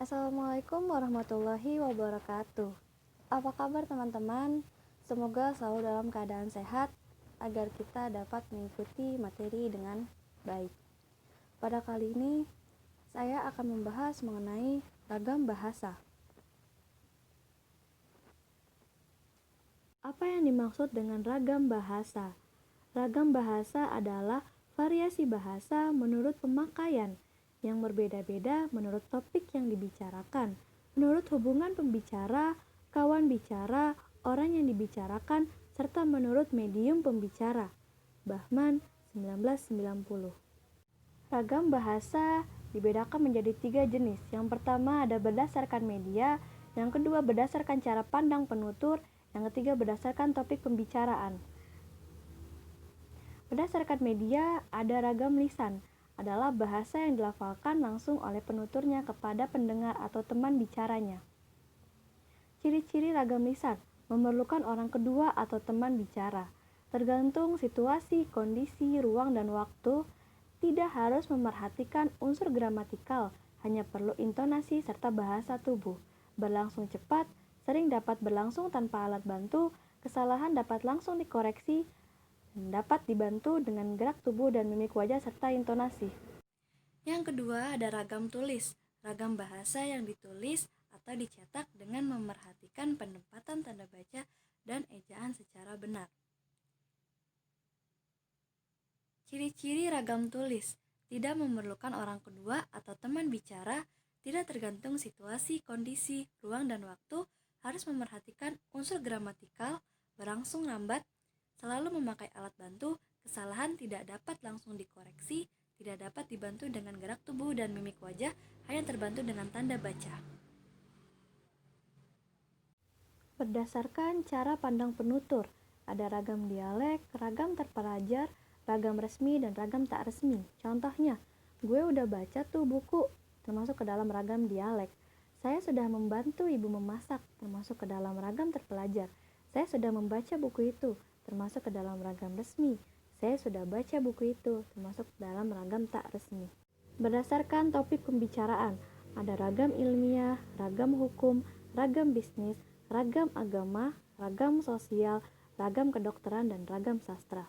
Assalamualaikum warahmatullahi wabarakatuh. Apa kabar teman-teman? Semoga selalu dalam keadaan sehat agar kita dapat mengikuti materi dengan baik. Pada kali ini, saya akan membahas mengenai ragam bahasa. Apa yang dimaksud dengan ragam bahasa? Ragam bahasa adalah variasi bahasa menurut pemakaian yang berbeda-beda menurut topik yang dibicarakan, menurut hubungan pembicara, kawan bicara, orang yang dibicarakan, serta menurut medium pembicara. Bahman, 1990. Ragam bahasa dibedakan menjadi 3 jenis. Yang pertama ada berdasarkan media, yang kedua berdasarkan cara pandang penutur, yang ketiga berdasarkan topik pembicaraan. Berdasarkan media, ada ragam lisan, adalah bahasa yang dilafalkan langsung oleh penuturnya kepada pendengar atau teman bicaranya. Ciri-ciri ragam lisan memerlukan orang kedua atau teman bicara. Tergantung situasi, kondisi, ruang, dan waktu, tidak harus memerhatikan unsur gramatikal, hanya perlu intonasi serta bahasa tubuh. Berlangsung cepat, sering dapat berlangsung tanpa alat bantu, kesalahan dapat langsung dikoreksi, dapat dibantu dengan gerak tubuh dan mimik wajah serta intonasi. Yang kedua ada ragam tulis, ragam bahasa yang ditulis atau dicetak dengan memerhatikan penempatan tanda baca dan ejaan secara benar. Ciri-ciri ragam tulis tidak memerlukan orang kedua atau teman bicara, tidak tergantung situasi, kondisi, ruang, dan waktu, harus memerhatikan unsur gramatikal, berlangsung lambat, selalu memakai alat bantu, kesalahan tidak dapat langsung dikoreksi, tidak dapat dibantu dengan gerak tubuh dan mimik wajah, hanya terbantu dengan tanda baca. Berdasarkan cara pandang penutur, ada ragam dialek, ragam terpelajar, ragam resmi, dan ragam tak resmi. Contohnya, gue udah baca tuh buku, termasuk ke dalam ragam dialek. Saya sudah membantu ibu memasak, termasuk ke dalam ragam terpelajar. Saya sudah membaca buku itu, termasuk ke dalam ragam resmi. Saya sudah baca buku itu, termasuk dalam ragam tak resmi. Berdasarkan topik pembicaraan, ada ragam ilmiah, ragam hukum, ragam bisnis, ragam agama, ragam sosial, ragam kedokteran, dan ragam sastra.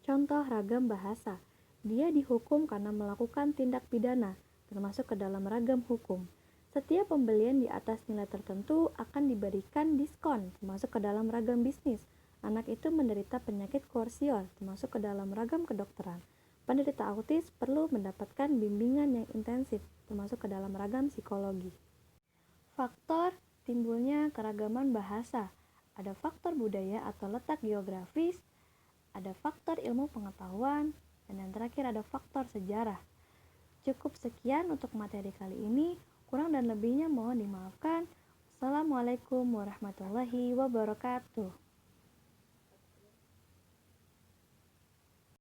Contoh ragam bahasa, dia dihukum karena melakukan tindak pidana, termasuk ke dalam ragam hukum. Setiap pembelian di atas nilai tertentu akan diberikan diskon, termasuk ke dalam ragam bisnis. Anak itu menderita penyakit koorsior, termasuk ke dalam ragam kedokteran. Penderita autis perlu mendapatkan bimbingan yang intensif, termasuk ke dalam ragam psikologi. Faktor timbulnya keragaman bahasa. Ada faktor budaya atau letak geografis, ada faktor ilmu pengetahuan, dan yang terakhir ada faktor sejarah. Cukup sekian untuk materi kali ini, kurang dan lebihnya mohon dimaafkan. Assalamualaikum warahmatullahi wabarakatuh.